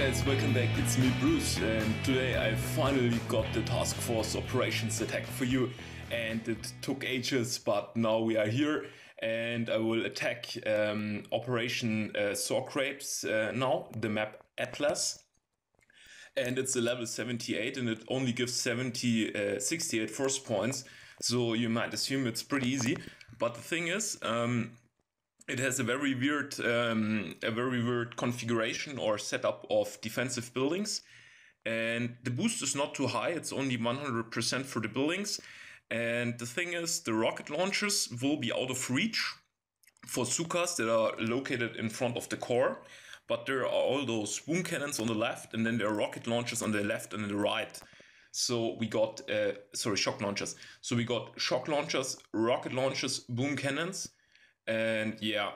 guys, welcome back. It's me, Bruce, and today I finally got the Taskforce Operations attack for you. And it took ages, but now we are here, and I will attack Operation Sour Grapes now, the map Atlas. And it's a level 78, and it only gives 68 force points, so you might assume it's pretty easy. But the thing is, it has a very weird configuration or setup of defensive buildings, and the boost is not too high. It's only 100% for the buildings, and the thing is, the rocket launchers will be out of reach for Hookas that are located in front of the core. But there are all those boom cannons on the left, and then there are rocket launchers on the left and on the right. So we got shock launchers. So we got shock launchers, rocket launchers, boom cannons. And yeah,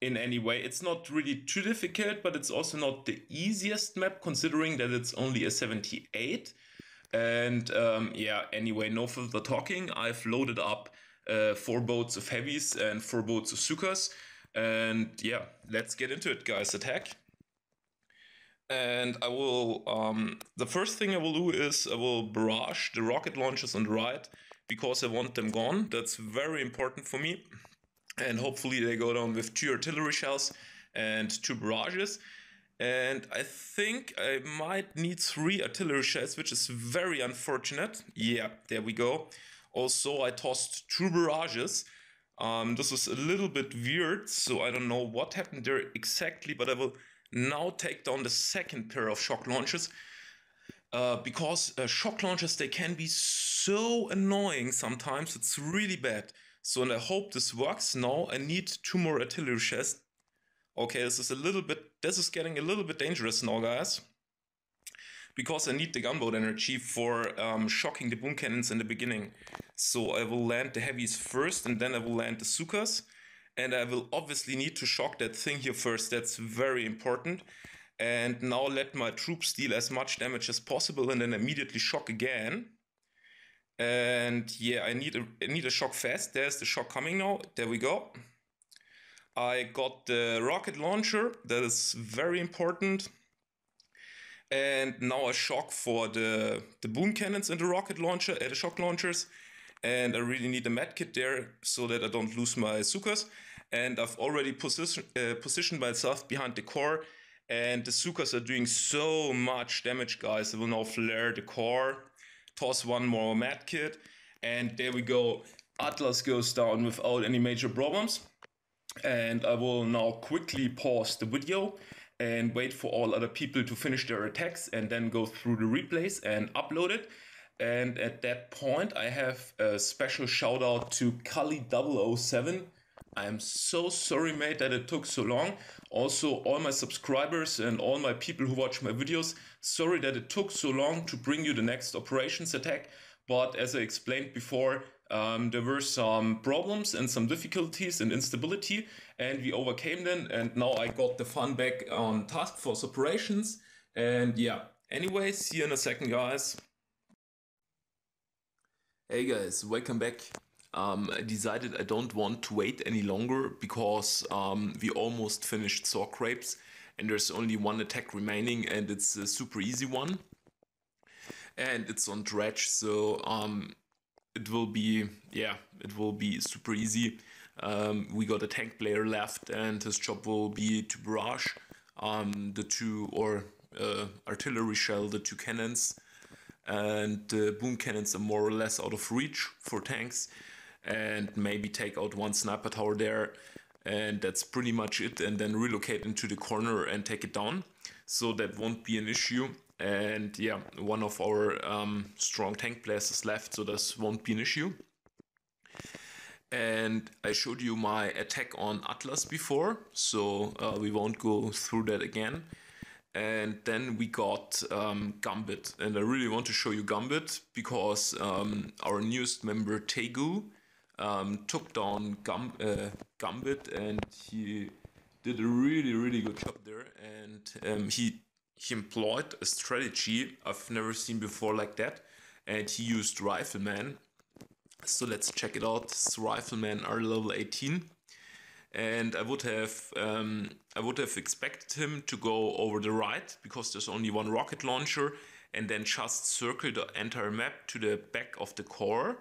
in any way, it's not really too difficult, but it's also not the easiest map, considering that it's only a 78. And yeah, anyway, no further talking. I've loaded up 4 boats of heavies and 4 boats of Hookas. And yeah, let's get into it, guys. Attack. And I will, the first thing I will do is I will barrage the rocket launchers on the right, because I want them gone. That's very important for me. And hopefully they go down with 2 artillery shells and 2 barrages. And I think I might need 3 artillery shells, which is very unfortunate. Yeah, there we go. Also, I tossed 2 barrages. This is a little bit weird, so I don't know what happened there exactly, but I will now take down the second pair of shock launchers. Because shock launchers, they can be so annoying sometimes. It's really bad. So, and I hope this works. Now I need 2 more artillery shells. Okay, this is getting a little bit dangerous now, guys. Because I need the gunboat energy for shocking the boom cannons in the beginning. So I will land the heavies first, and then I will land the Hookas. And I will obviously need to shock that thing here first. That's very important. And now let my troops deal as much damage as possible, and then immediately shock again. And yeah, I need a shock fast. There's the shock coming now. There we go. I got the rocket launcher. That is very important. And now a shock for the boom cannons and the rocket launcher, the shock launchers. And I really need a medkit there so that I don't lose my Hookas. And I've already positioned myself behind the core. And the Hookas are doing so much damage, guys. I will now flare the core, toss 1 more medkit, and there we go. Atlas goes down without any major problems. And I will now quickly pause the video and wait for all other people to finish their attacks, and then go through the replays and upload it. And at that point, I have a special shout out to Kali007. I'm so sorry, mate, that it took so long. Also, all my subscribers and all my people who watch my videos, sorry that it took so long to bring you the next operations attack. But as I explained before, there were some problems and some difficulties and instability, and we overcame them. And now I got the fun back on Taskforce Operations. And yeah, anyway, see you in a second, guys. Hey guys, welcome back. I decided I don't want to wait any longer, because we almost finished Sour Grapes and there's only 1 attack remaining, and it's a super easy one. And it's on dredge, so it will be super easy. We got a tank player left, and his job will be to barrage the 2 artillery shell, the 2 cannons. And the boom cannons are more or less out of reach for tanks, and maybe take out 1 sniper tower there, and that's pretty much it. And then relocate into the corner and take it down, so that won't be an issue. And yeah, 1 of our strong tank players is left, so this won't be an issue. And I showed you my attack on Atlas before, so we won't go through that again. And then we got Gambit, and I really want to show you Gambit, because our newest member Tegu took down Gambit, and he did a really good job there. And he employed a strategy I've never seen before like that, and he used Rifleman. So let's check it out. Riflemen are level 18. and I would have expected him to go over the right because there's only one rocket launcher, and then just circle the entire map to the back of the core.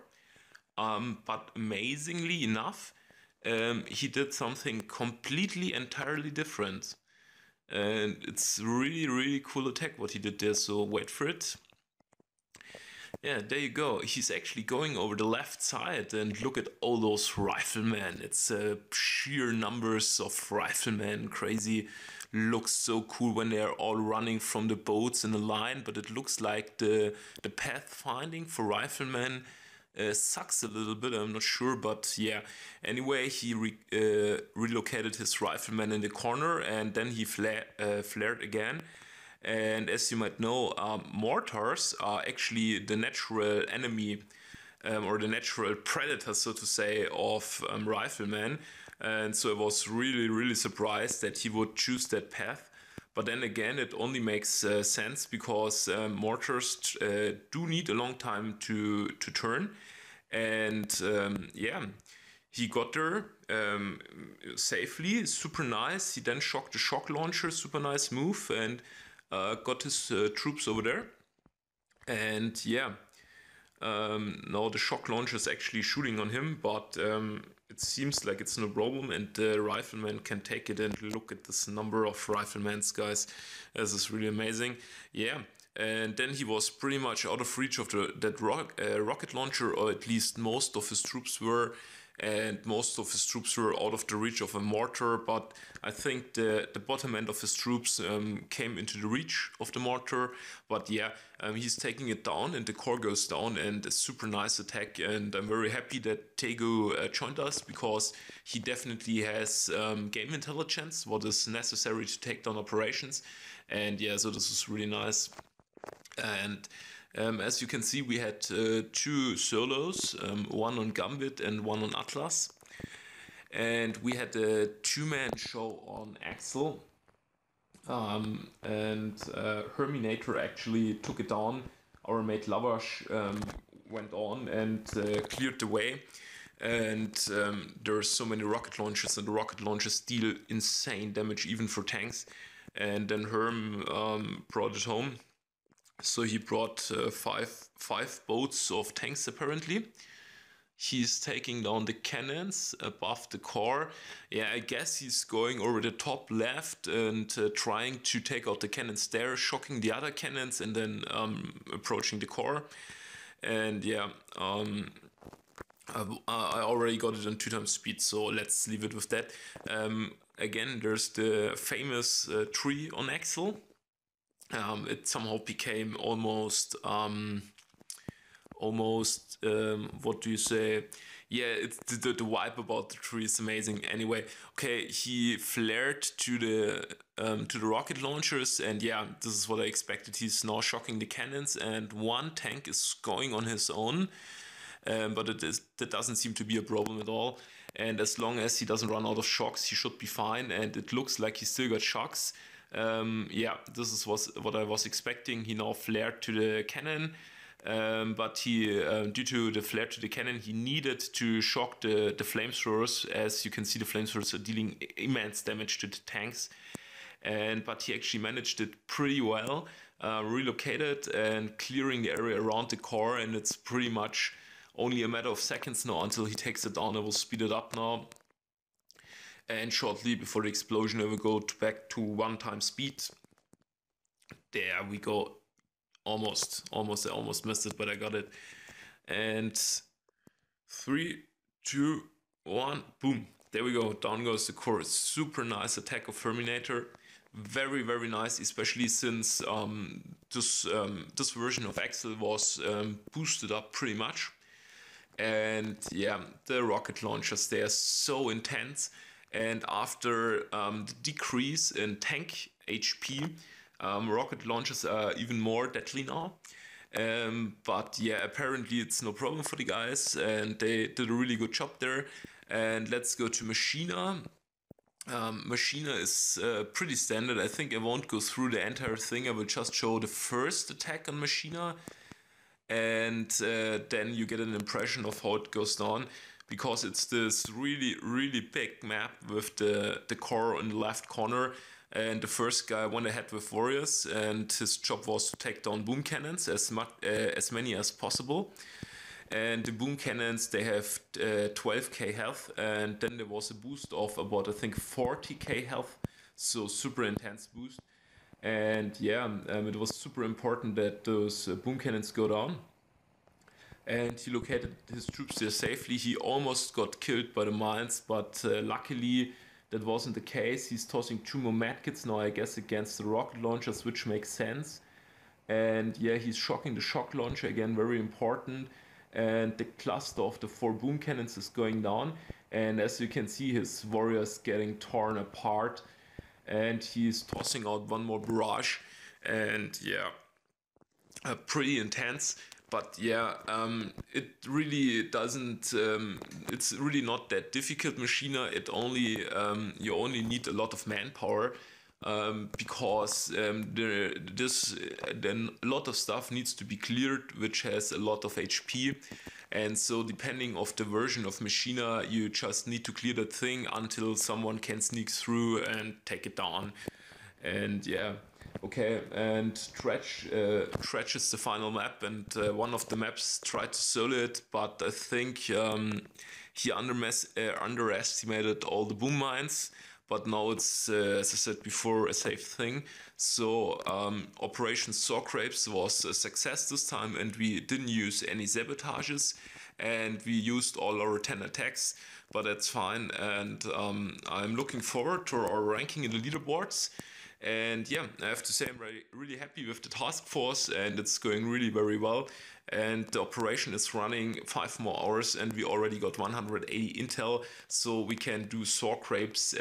But amazingly enough, he did something completely entirely different. And it's really, really cool attack what he did there, so wait for it. Yeah, there you go. He's actually going over the left side, and look at all those riflemen. It's sheer numbers of riflemen. Crazy. Looks so cool when they're all running from the boats in a line, but it looks like the pathfinding for riflemen sucks a little bit. I'm not sure, but yeah. Anyway, he relocated his rifleman in the corner, and then he flared again. And as you might know, mortars are actually the natural enemy, or the natural predator, so to say, of riflemen. And so I was really, really surprised that he would choose that path. But then again, it only makes sense because mortars do need a long time to turn. And yeah, he got there safely, super nice. He then shocked the shock launcher, super nice move, and got his troops over there. And yeah, now the shock launcher is actually shooting on him, but it seems like it's no problem, and the rifleman can take it. And look at this number of riflemen, guys. This is really amazing. Yeah. And then he was pretty much out of reach of that rocket launcher, or at least most of his troops were. And most of his troops were out of the reach of a mortar, but I think the bottom end of his troops came into the reach of the mortar. But yeah, he's taking it down, and the core goes down, and a super nice attack. And I'm very happy that Tego joined us, because he definitely has game intelligence, what is necessary to take down operations. And yeah, so this is really nice. And as you can see, we had two solos, one on Gambit and one on Atlas. And we had a two-man show on Axel. And Herminator actually took it down. Our mate Lavash went on and cleared the way. And there are so many rocket launchers, and the rocket launchers deal insane damage even for tanks. And then Herm brought it home. So he brought five boats of tanks apparently. He's taking down the cannons above the core. Yeah, I guess he's going over the top left and trying to take out the cannons there, shocking the other cannons, and then approaching the core. And yeah, I already got it on 2x speed, so let's leave it with that. Again, there's the famous tree on Axel. It somehow became almost what do you say? Yeah, it's the vibe about the tree is amazing. Anyway, okay, he flared to the rocket launchers, and yeah, this is what I expected. He's now shocking the cannons, and one tank is going on his own, but that doesn't seem to be a problem at all. And as long as he doesn't run out of shocks, he should be fine. And it looks like he still got shocks. Yeah, this is what I was expecting. He now flared to the cannon, but he, due to the flare to the cannon, he needed to shock the flamethrowers. As you can see, the flamethrowers are dealing immense damage to the tanks, but he actually managed it pretty well, relocated and clearing the area around the core, and it's pretty much only a matter of seconds now until he takes it down. I will speed it up now. And shortly before the explosion, I will go back to 1x speed. There we go. I almost missed it, but I got it. And 3, 2, 1, boom. There we go. Down goes the core. Super nice attack of Terminator. Very, very nice, especially since this version of Axel was boosted up pretty much. And yeah, the rocket launchers, they are so intense. And after the decrease in tank HP, rocket launchers are even more deadly now. But yeah, apparently it's no problem for the guys, and they did a really good job there. And let's go to Machina. Machina is pretty standard. I think I won't go through the entire thing. I will just show the first attack on Machina, and then you get an impression of how it goes down. because it's this really big map with the core in the left corner. And the first guy went ahead with warriors, and his job was to take down boom cannons as many as possible. And the boom cannons, they have 12k health, and then there was a boost of about, I think, 40k health, so super intense boost. And yeah, it was super important that those boom cannons go down. And he located his troops there safely. He almost got killed by the mines, but luckily that wasn't the case. He's tossing 2 more medkits now, I guess, against the rocket launchers, which makes sense. And yeah, he's shocking the shock launcher again, very important. And the cluster of the 4 boom cannons is going down. And as you can see, his warriors getting torn apart. And he's tossing out 1 more barrage. And yeah, pretty intense. But yeah, it really doesn't. It's really not that difficult, Machina. It only you only need a lot of manpower, because then a lot of stuff needs to be cleared, which has a lot of HP. And so depending of the version of Machina, you just need to clear that thing until someone can sneak through and take it down. And yeah, okay, and Stretch is the final map, and one of the maps tried to solo it, but I think he underestimated all the boom mines. But now it's, as I said before, a safe thing. So Operation Sour Grapes was a success this time, and we didn't use any sabotages, and we used all our 10 attacks, but that's fine. And I'm looking forward to our ranking in the leaderboards. And yeah, I have to say I'm really happy with the task force, and it's going really very well. And the operation is running 5 more hours, and we already got 180 intel, so we can do Sour Grapes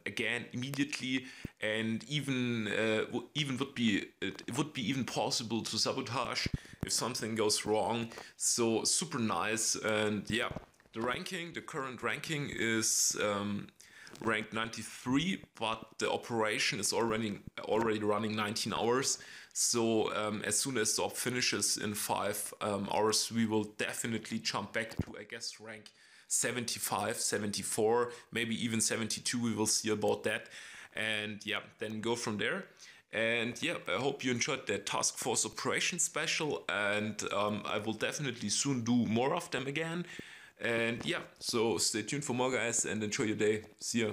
again immediately. And even it would be even possible to sabotage if something goes wrong. So super nice. And yeah, the current ranking is ranked 93, but the operation is already running 19 hours. So as soon as the op finishes in 5 hours, we will definitely jump back to, I guess, rank 75, 74, maybe even 72. We will see about that. And yeah, then go from there. And yeah, I hope you enjoyed the Taskforce Operations special, and I will definitely soon do more of them again. And yeah, so stay tuned for more, guys, and enjoy your day. See ya.